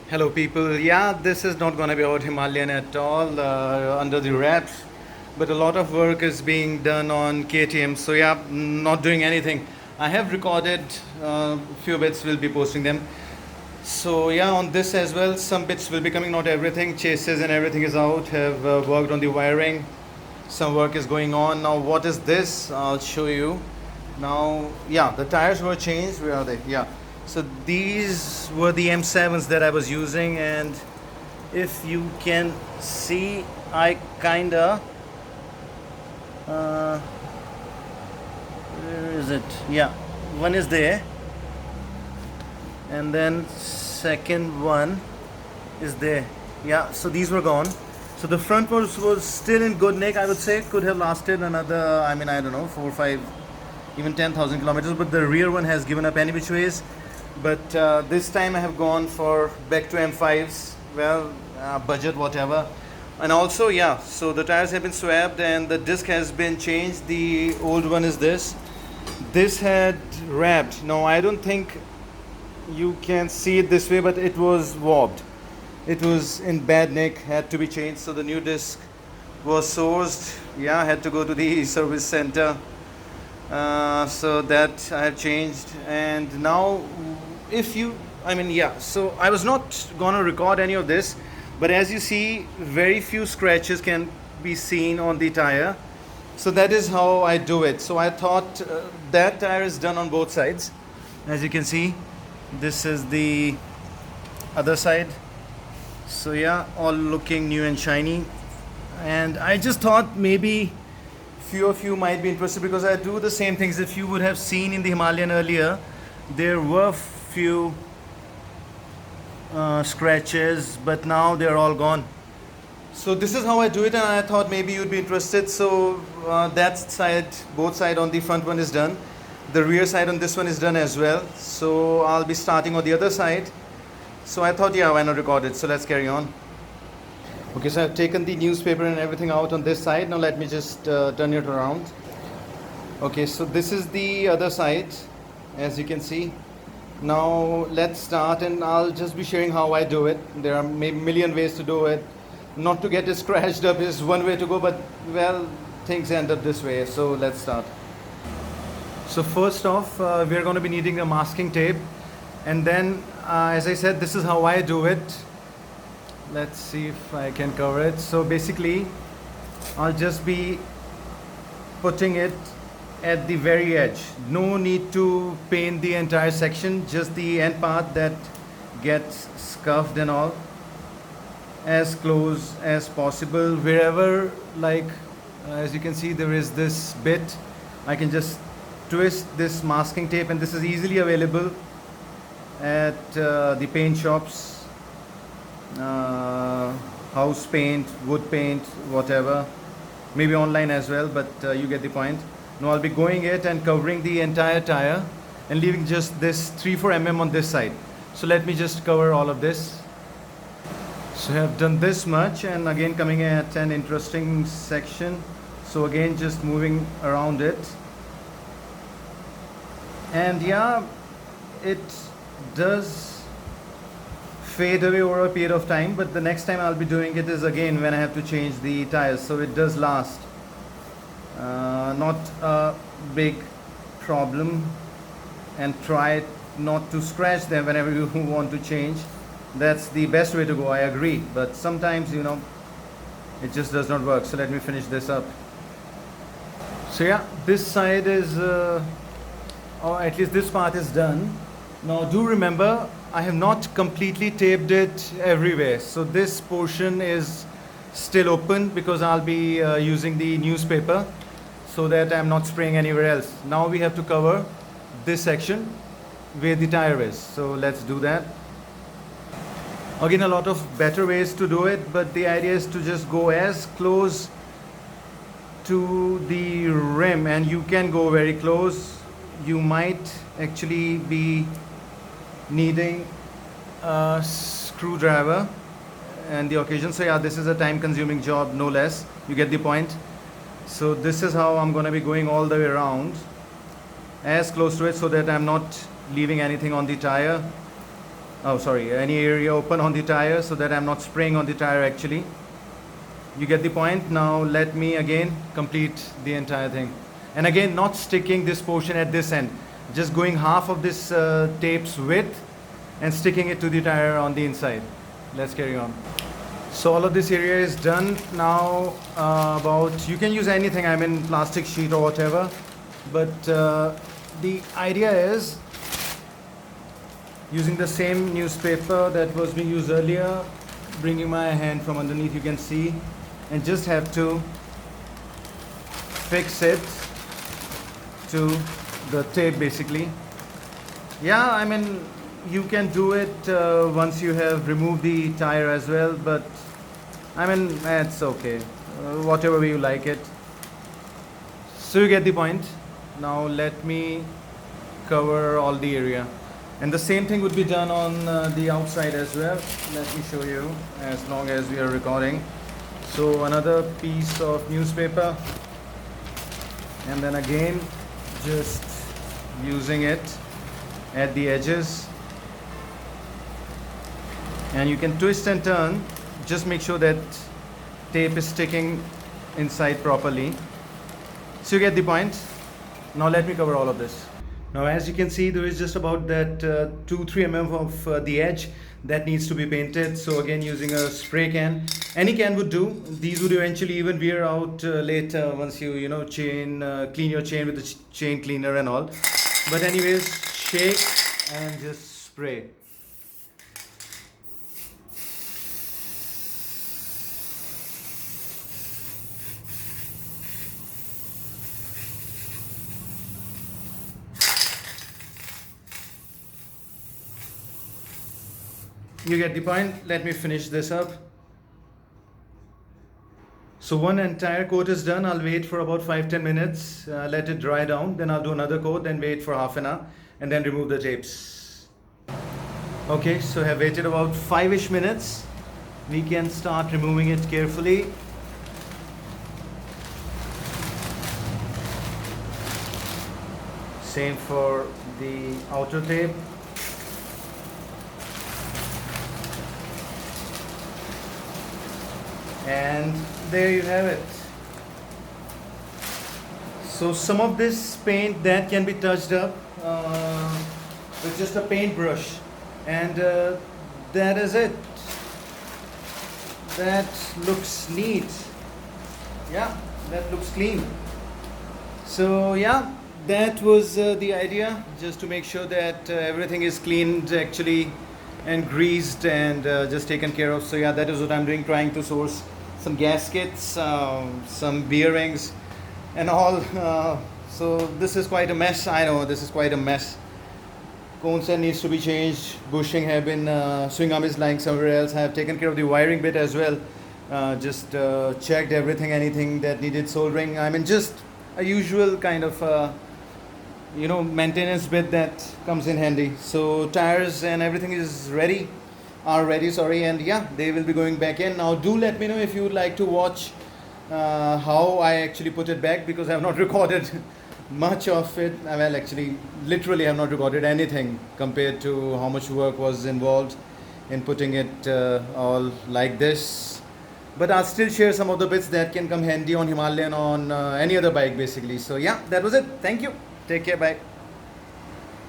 Hello, people. Yeah, this is not going to be about Himalayan at all, under the wraps, but a lot of work is being done on KTM. So, yeah, not doing anything. I have recorded a few bits, will be posting them. So, yeah, on this as well, some bits will be coming, not everything. Chases and everything is out, have worked on the wiring. Some work is going on. Now, what is this? I'll show you. Now, yeah, the tires were changed. Where are they? Yeah. So these were the M7s that I was using, and if you can see, I kinda uh, where is it? Yeah, one is there, and then second one is there. Yeah, so these were gone. So the front was still in good nick. I would say could have lasted another. I mean, I don't know, 4, 5, even 10,000 kilometers. But the rear one has given up any which ways. But this time I have gone for back to M5s. Well, budget whatever. And also, yeah. So the tires have been swapped and the disc has been changed. The old one is this. This had wrapped. No, I don't think you can see it this way, but it was warped. It was in bad nick, had to be changed. So the new disc was sourced. Yeah, had to go to the service center. So that I have changed. And now, if you, I mean, yeah. So I was not gonna record any of this, but as you see, very few scratches can be seen on the tire. So that is how I do it. So I thought that tire is done on both sides. As you can see, this is the other side. So yeah, all looking new and shiny. And I just thought maybe few of you might be interested because I do the same things. If you would have seen in the Himalayan earlier, there were few scratches, but now they're all gone. So this is how I do it, and I thought maybe you'd be interested. So that side, both side on the front one is done. The rear side on this one is done as well. So I'll be starting on the other side. So I thought, yeah, why not record it? So let's carry on. Okay, so I've taken the newspaper and everything out on this side. Now let me just turn it around. Okay, so this is the other side, as you can see. Now let's start, and I'll just be sharing how I do it. There are maybe a million ways to do it. Not to get it scratched up is one way to go, but well, things end up this way. So let's start. So first off, we're going to be needing a masking tape, and then, as I said, this is how I do it. Let's see if I can cover it. So basically, I'll just be putting it at the very edge. No need to paint the entire section, just the end part that gets scuffed and all, as close as possible. Wherever, like, as you can see, there is this bit, I can just twist this masking tape, and this is easily available at the paint shops, house paint, wood paint, whatever, maybe online as well, but you get the point. Now I'll be going it and covering the entire tire and leaving just this 3-4 mm on this side. So let me just cover all of this. So I have done this much, and again coming at an interesting section. So again just moving around it, and yeah, it does fade away over a period of time, but the next time I'll be doing it is again when I have to change the tires, so it does last. Not a big problem, and try not to scratch them whenever you want to change. That's the best way to go, I agree, but sometimes, you know, it just does not work. So let me finish this up. So yeah, this side is or at least this part is done. Now do remember, I have not completely taped it everywhere. So this portion is still open because I'll be using the newspaper, so that I'm not spraying anywhere else. Now we have to cover this section where the tire is. So let's do that. Again, a lot of better ways to do it, but the idea is to just go as close to the rim, and you can go very close. You might actually be needing a screwdriver and the occasion. So yeah, this is a time consuming job, no less. You get the point. So this is how I'm gonna be going all the way around, as close to it, so that I'm not leaving anything on the tire. oh sorry, any area open on the tire so that I'm not spraying on the tire actually. You get the point. Now let me again complete the entire thing, and again not sticking this portion at this end, just going half of this tape's width and sticking it to the tire on the inside. Let's carry on. So all of this area is done now. About, you can use anything, I mean plastic sheet or whatever, but the idea is using the same newspaper that was being used earlier, bringing my hand from underneath, you can see, and just have to fix it to the tape basically. Yeah, I mean you can do it once you have removed the tire as well, but I mean it's okay, whatever way you like it. So you get the point. Now let me cover all the area, and the same thing would be done on the outside as well. Let me show you as long as we are recording. So another piece of newspaper, and then again just using it at the edges, and you can twist and turn. Just make sure that tape is sticking inside properly. So you get the point. Now let me cover all of this. Now as you can see, there is just about that 2-3 mm of the edge that needs to be painted. So again, using a spray can, any can would do. These would eventually even wear out later once you clean your chain with the chain cleaner and all. But anyways, shake and just spray. You get the point. Let me finish this up. So one entire coat is done. I'll wait for about 5-10 minutes, let it dry down, then I'll do another coat, then wait for half an hour, and then remove the tapes. Okay, so I have waited about 5-ish minutes. We can start removing it carefully. Same for the outer tape. And there you have it. So some of this paint that can be touched up with just a paintbrush, and that is it. That looks neat. Yeah, that looks clean. So yeah, that was the idea, just to make sure that everything is cleaned actually and greased and just taken care of. So yeah, that is what I'm doing, trying to source some gaskets, some bearings and all. So this is quite a mess. I know this is quite a mess. Cone set needs to be changed. Bushing have been, swing arm is lying somewhere else. I have taken care of the wiring bit as well. Just checked everything, anything that needed soldering. I mean just a usual kind of maintenance bit that comes in handy. So tires and everything is ready. And yeah, they will be going back in. Now do let me know if you would like to watch how I actually put it back, because I have not recorded much of it. Well, actually literally I have not recorded anything compared to how much work was involved in putting it all like this. But I'll still share some of the bits that can come handy on Himalayan, on any other bike basically. So yeah, that was it. Thank you. Take care. Bye.